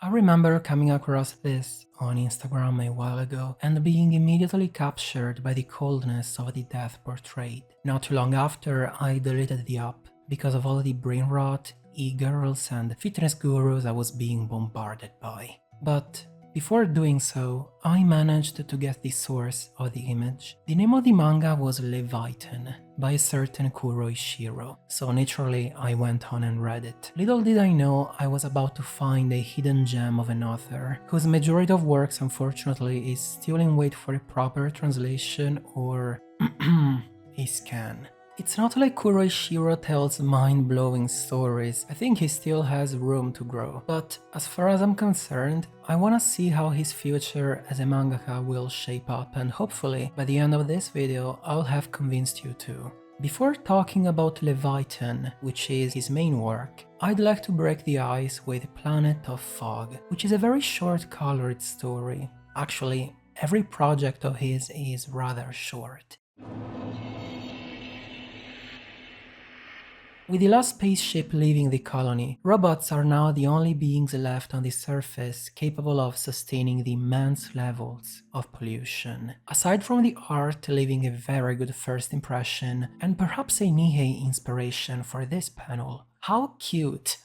I remember coming across this on Instagram a while ago and being immediately captured by the coldness of the death portrayed. Not too long after, I deleted the app because of all the brain rot, e-girls and fitness gurus I was being bombarded by. But before doing so, I managed to get the source of the image. The name of the manga was Leviathan, by a certain Kuroi Shiro, so naturally I went on and read it. Little did I know I was about to find a hidden gem of an author, whose majority of works unfortunately is still in wait for a proper translation or a scan. It's not like Kuroi Shiro tells mind-blowing stories, I think he still has room to grow. But as far as I'm concerned, I wanna see how his future as a mangaka will shape up, and hopefully by the end of this video I'll have convinced you too. Before talking about Leviathan, which is his main work, I'd like to break the ice with Planet of Fog, which is a very short colored story. Actually, every project of his is rather short. With the last spaceship leaving the colony, robots are now the only beings left on the surface capable of sustaining the immense levels of pollution. Aside from the art leaving a very good first impression, and perhaps a Nihei inspiration for this panel, how cute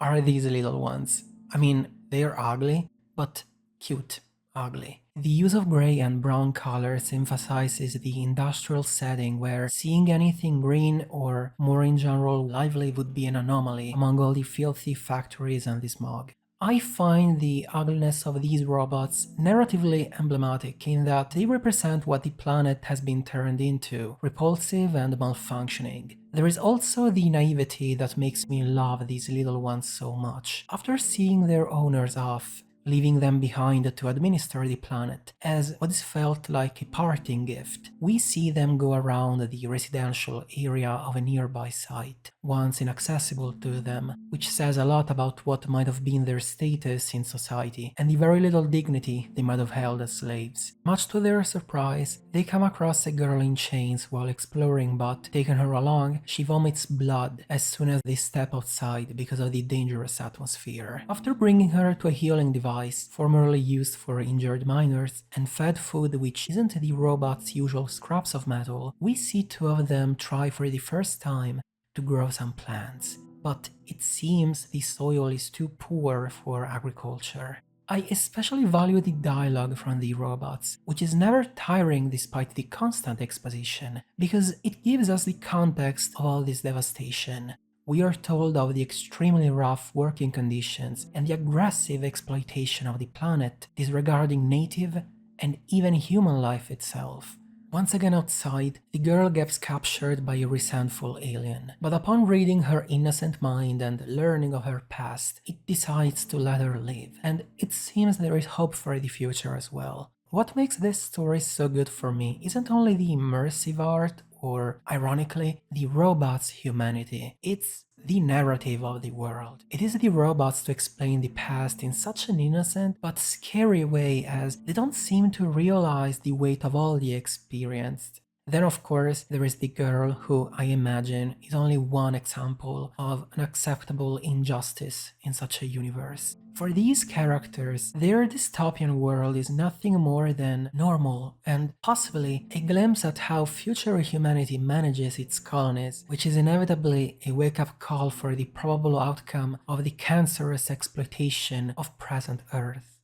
are these little ones? I mean, they're ugly, but cute ugly. The use of grey and brown colors emphasizes the industrial setting where seeing anything green or, more in general, lively would be an anomaly among all the filthy factories and the smog. I find the ugliness of these robots narratively emblematic in that they represent what the planet has been turned into, repulsive and malfunctioning. There is also the naivety that makes me love these little ones so much. After seeing their owners off, leaving them behind to administer the planet, as what is felt like a parting gift, we see them go around the residential area of a nearby site, once inaccessible to them, which says a lot about what might have been their status in society, and the very little dignity they might have held as slaves. Much to their surprise, they come across a girl in chains while exploring, but taking her along, she vomits blood as soon as they step outside because of the dangerous atmosphere. After bringing her to a healing device formerly used for injured miners and fed food which isn't the robot's usual scraps of metal, we see two of them try for the first time to grow some plants. But it seems the soil is too poor for agriculture. I especially value the dialogue from the robots, which is never tiring despite the constant exposition, because it gives us the context of all this devastation. We are told of the extremely rough working conditions and the aggressive exploitation of the planet, disregarding native and even human life itself. Once again outside, the girl gets captured by a resentful alien, but upon reading her innocent mind and learning of her past, it decides to let her live, and it seems there is hope for the future as well. What makes this story so good for me isn't only the immersive art or, ironically, the robot's humanity. It's the narrative of the world. It is the robots to explain the past in such an innocent but scary way, as they don't seem to realize the weight of all they experienced. Then of course there is the girl, who I imagine is only one example of an acceptable injustice in such a universe. For these characters, their dystopian world is nothing more than normal, and possibly a glimpse at how future humanity manages its colonies, which is inevitably a wake-up call for the probable outcome of the cancerous exploitation of present Earth.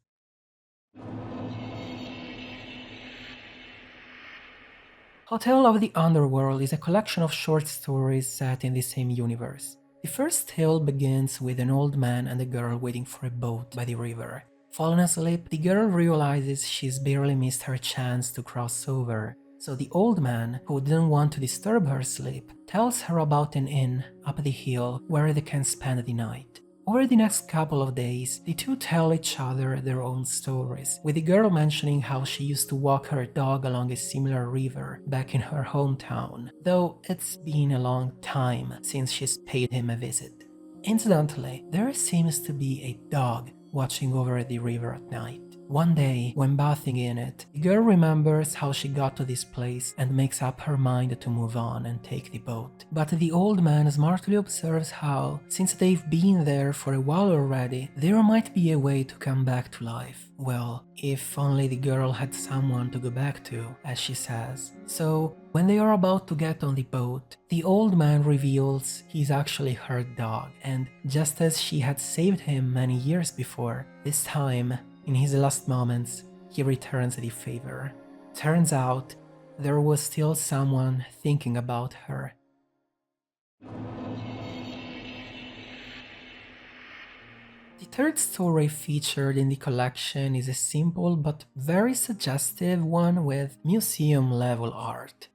Hotel of the Underworld is a collection of short stories set in the same universe. The first tale begins with an old man and a girl waiting for a boat by the river. Fallen asleep, the girl realizes she's barely missed her chance to cross over, so the old man, who didn't want to disturb her sleep, tells her about an inn up the hill where they can spend the night. Over the next couple of days, the two tell each other their own stories, with the girl mentioning how she used to walk her dog along a similar river back in her hometown, though it's been a long time since she's paid him a visit. Incidentally, there seems to be a dog watching over the river at night. One day, when bathing in it, the girl remembers how she got to this place and makes up her mind to move on and take the boat. But the old man smartly observes how, since they've been there for a while already, there might be a way to come back to life. Well, if only the girl had someone to go back to, as she says. So, when they are about to get on the boat, the old man reveals he's actually her dog, and just as she had saved him many years before, this time, in his last moments, he returns the favor. Turns out, there was still someone thinking about her. The third story featured in the collection is a simple but very suggestive one with museum-level art.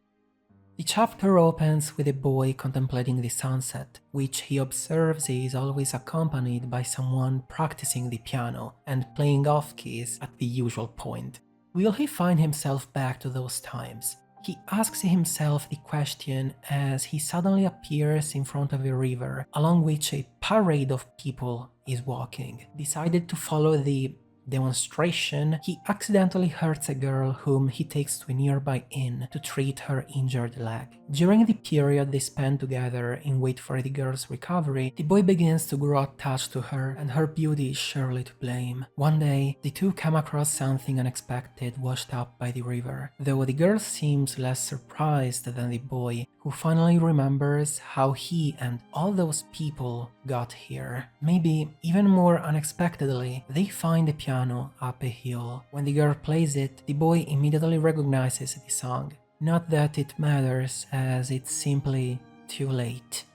The chapter opens with a boy contemplating the sunset, which he observes is always accompanied by someone practicing the piano and playing off keys at the usual point. Will he find himself back to those times? He asks himself the question as he suddenly appears in front of a river along which a parade of people is walking. Decided to follow the demonstration, he accidentally hurts a girl whom he takes to a nearby inn to treat her injured leg. During the period they spend together in wait for the girl's recovery, the boy begins to grow attached to her, and her beauty is surely to blame. One day, the two come across something unexpected washed up by the river, though the girl seems less surprised than the boy, who finally remembers how he and all those people got here. Maybe even more unexpectedly, they find a piano up a hill. When the girl plays it, the boy immediately recognizes the song. Not that it matters, as it's simply too late.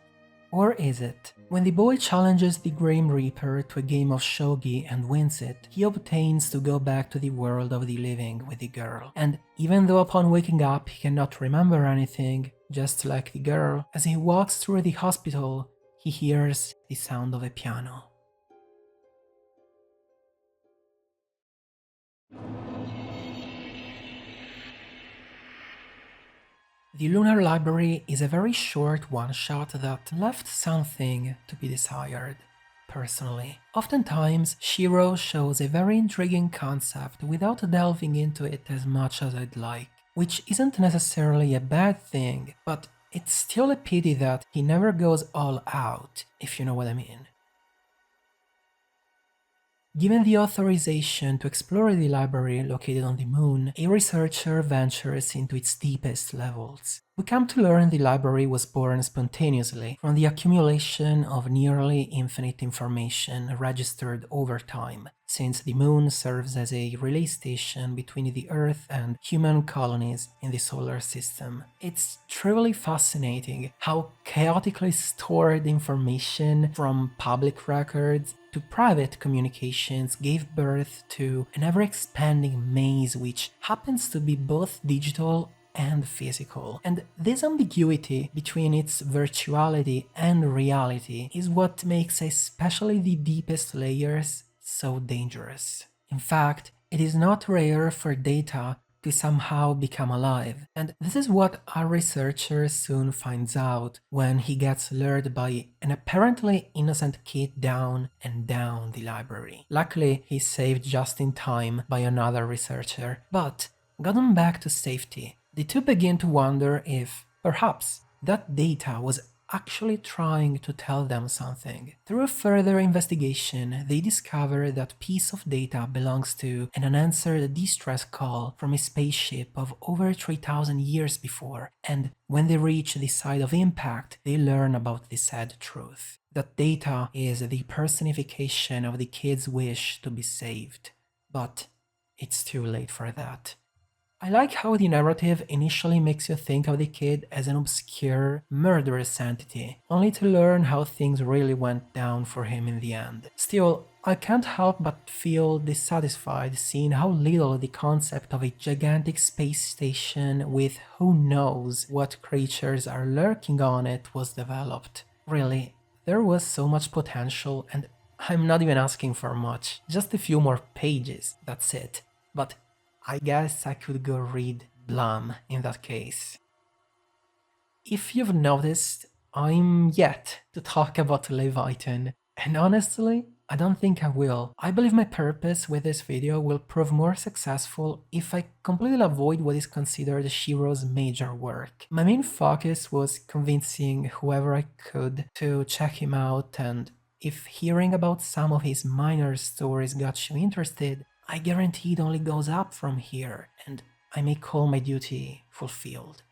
Or is it? When the boy challenges the Grim Reaper to a game of shogi and wins it, he obtains to go back to the world of the living with the girl. And even though upon waking up he cannot remember anything, just like the girl, as he walks through the hospital, he hears the sound of a piano. The Lunar Library is a very short one-shot that left something to be desired, personally. Oftentimes, Shiro shows a very intriguing concept without delving into it as much as I'd like, which isn't necessarily a bad thing, but it's still a pity that he never goes all out, if you know what I mean. Given the authorization to explore the library located on the moon, a researcher ventures into its deepest levels. We come to learn the library was born spontaneously from the accumulation of nearly infinite information registered over time, since the moon serves as a relay station between the Earth and human colonies in the solar system. It's truly fascinating how chaotically stored information from public records to private communications gave birth to an ever-expanding maze which happens to be both digital and physical. And this ambiguity between its virtuality and reality is what makes especially the deepest layers so dangerous. In fact, it is not rare for data to somehow become alive, and this is what our researcher soon finds out when he gets lured by an apparently innocent kid down and down the library. Luckily, he's saved just in time by another researcher, but gotten back to safety. The two begin to wonder if, perhaps, that data was actually trying to tell them something. Through further investigation, they discover that piece of data belongs to an unanswered distress call from a spaceship of over 3,000 years before, and when they reach the site of impact, they learn about the sad truth. That data is the personification of the kid's wish to be saved. But it's too late for that. I like how the narrative initially makes you think of the kid as an obscure, murderous entity, only to learn how things really went down for him in the end. Still, I can't help but feel dissatisfied seeing how little the concept of a gigantic space station with who knows what creatures are lurking on it was developed. Really, there was so much potential, and I'm not even asking for much, just a few more pages, that's it. But I guess I could go read Blum in that case. If you've noticed, I'm yet to talk about Leviathan, and honestly, I don't think I will. I believe my purpose with this video will prove more successful if I completely avoid what is considered Shiro's major work. My main focus was convincing whoever I could to check him out, and if hearing about some of his minor stories got you interested, I guarantee it only goes up from here, and I may call my duty fulfilled.